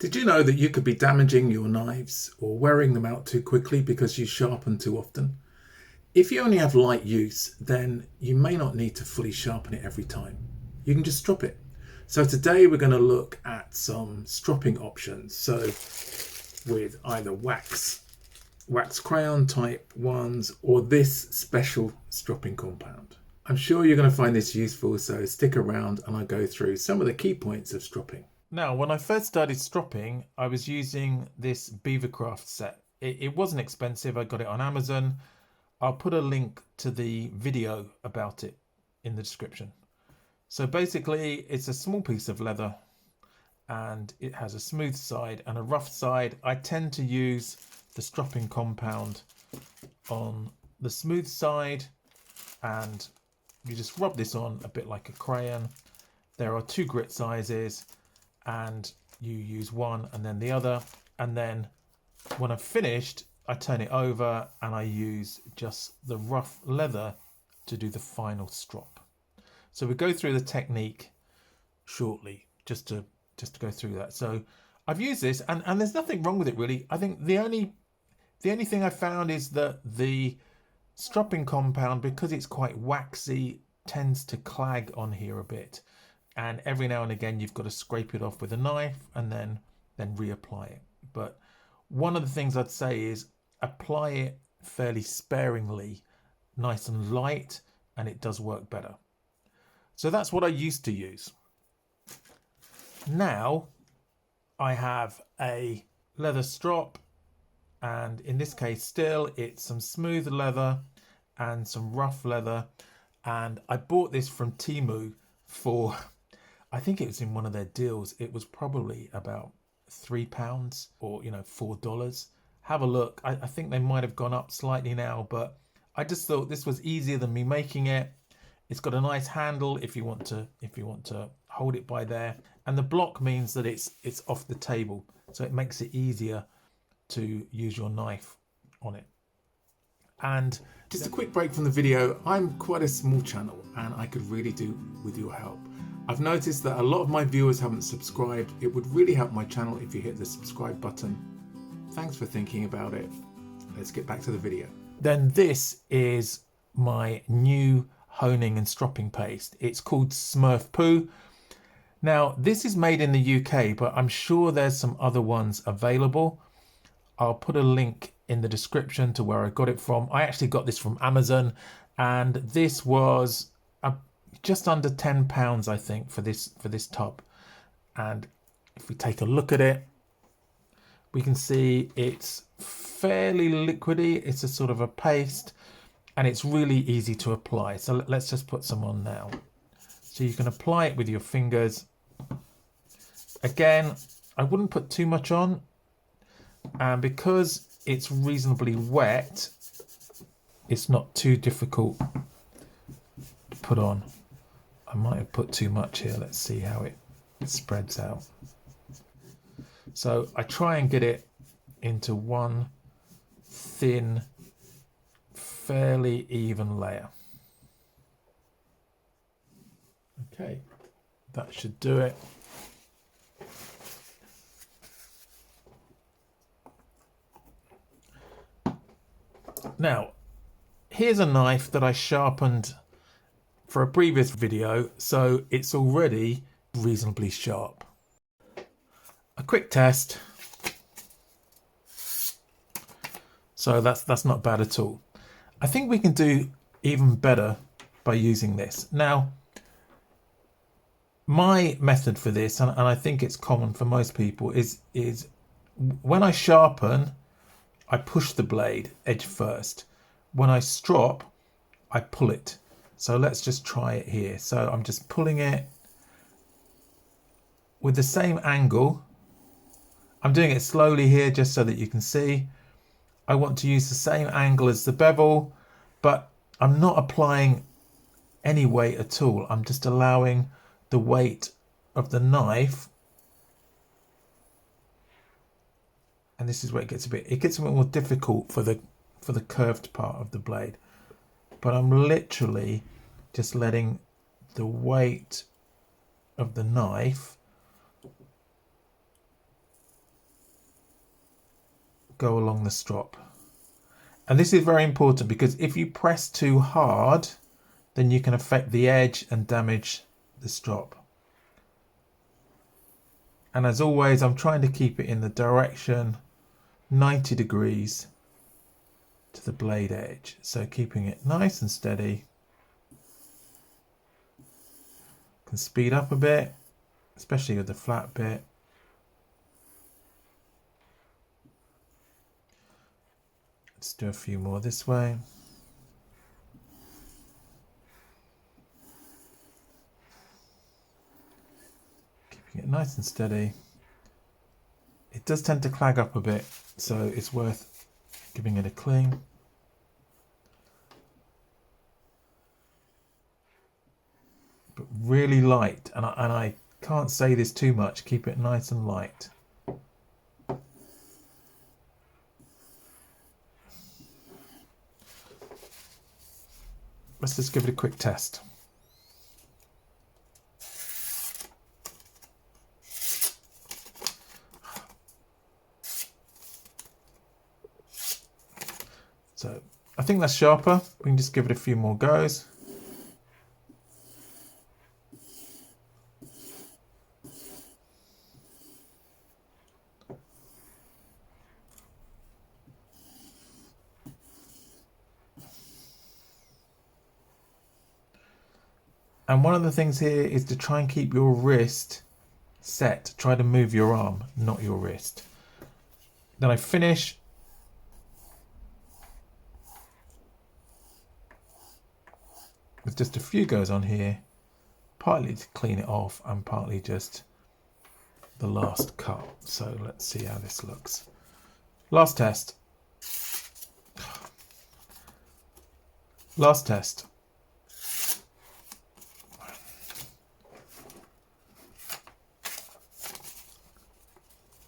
Did you know that you could be damaging your knives or wearing them out too quickly because you sharpen too often? If you only have light use, then you may not need to fully sharpen it every time. You can just strop it. So today we're going to look at some stropping options. So with either wax crayon type ones or this special stropping compound. I'm sure you're going to find this useful, so stick around and I'll go through some of the key points of stropping. Now, when I first started stropping, I was using this Beavercraft set. It wasn't expensive. I got it on Amazon. I'll put a link to the video about it in the description. So basically, it's a small piece of leather and it has a smooth side and a rough side. I tend to use the stropping compound on the smooth side, and you just rub this on a bit like a crayon. There are two grit sizes, and you use one and then the other, and then when I've finished I turn it over and I use just the rough leather to do the final strop. So we go through the technique shortly, just to go through that. So I've used this and there's nothing wrong with it really. I think the only thing I found is that the stropping compound, because it's quite waxy, tends to clag on here a bit. And every now and again, you've got to scrape it off with a knife and then reapply it. But one of the things I'd say is apply it fairly sparingly, nice and light, and it does work better. So that's what I used to use. Now I have a leather strop, and in this case still it's some smooth leather and some rough leather, and I bought this from Temu for, I think it was in one of their deals. It was probably about £3 or $4. Have a look. I think they might have gone up slightly now, but I just thought this was easier than me making it. It's got a nice handle if you want to hold it by there, and the block means that it's off the table, so it makes it easier to use your knife on it. And just a quick break from the video. I'm quite a small channel and I could really do with your help. I've noticed that a lot of my viewers haven't subscribed. It would really help my channel if you hit the subscribe button. Thanks for thinking about it. Let's get back to the video. Then this is my new honing and stropping paste. It's called Smurf Poo. Now this is made in the UK, but I'm sure there's some other ones available. I'll put a link in the description to where I got it from. I actually got this from Amazon, and this was just under £10, I think, for this tub. And if we take a look at it, we can see it's fairly liquidy. It's a sort of a paste, and it's really easy to apply. So let's just put some on now. So you can apply it with your fingers. Again, I wouldn't put too much on, and because it's reasonably wet, it's not too difficult to put on. I might have put too much here. Let's see how it spreads out. So I try and get it into one thin, fairly even layer. Okay, that should do it. Now, here's a knife that I sharpened for a previous video, so it's already reasonably sharp. A quick test. So that's not bad at all. I think we can do even better by using this. Now, my method for this, and I think it's common for most people, is when I sharpen, I push the blade edge first. When I strop, I pull it. So let's just try it here. So I'm just pulling it with the same angle. I'm doing it slowly here just so that you can see. I want to use the same angle as the bevel, but I'm not applying any weight at all. I'm just allowing the weight of the knife, and this is where it gets a bit more difficult for the curved part of the blade. But I'm literally just letting the weight of the knife go along the strop. And this is very important because if you press too hard, then you can affect the edge and damage the strop. And as always, I'm trying to keep it in the direction 90 degrees to the blade edge. So keeping it nice and steady. Can speed up a bit, especially with the flat bit. Let's do a few more this way. Keeping it nice and steady. It does tend to clag up a bit, so it's worth giving it a clean. But really light, and I can't say this too much, keep it nice and light. Let's just give it a quick test. So I think that's sharper. We can just give it a few more goes. And one of the things here is to try and keep your wrist set. Try to move your arm, not your wrist. Then I finish. With just a few goes on here, partly to clean it off and partly just the last cut. So let's see how this looks. Last test. Last test.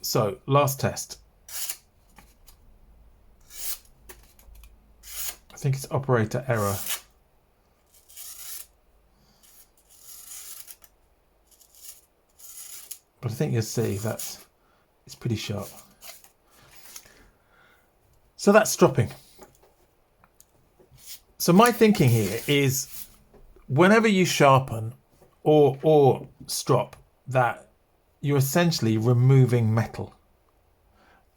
So, last test. I think it's operator error. But I think you'll see that it's pretty sharp. So that's stropping. So my thinking here is whenever you sharpen or strop, that you're essentially removing metal.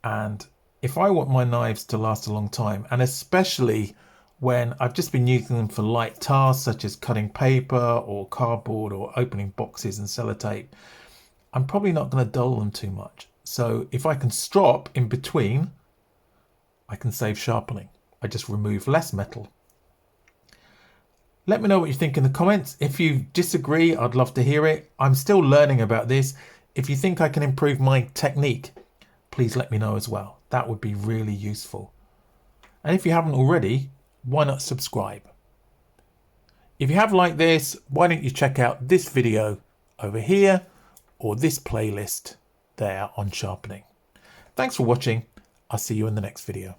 And if I want my knives to last a long time, and especially when I've just been using them for light tasks such as cutting paper or cardboard or opening boxes and sellotape, I'm probably not going to dull them too much. So if I can strop in between, I can save sharpening. I just remove less metal. Let me know what you think in the comments. If you disagree, I'd love to hear it. I'm still learning about this. If you think I can improve my technique, please let me know as well. That would be really useful. And if you haven't already, why not subscribe? If you have liked this, why don't you check out this video over here or this playlist there on sharpening. Thanks for watching. I'll see you in the next video.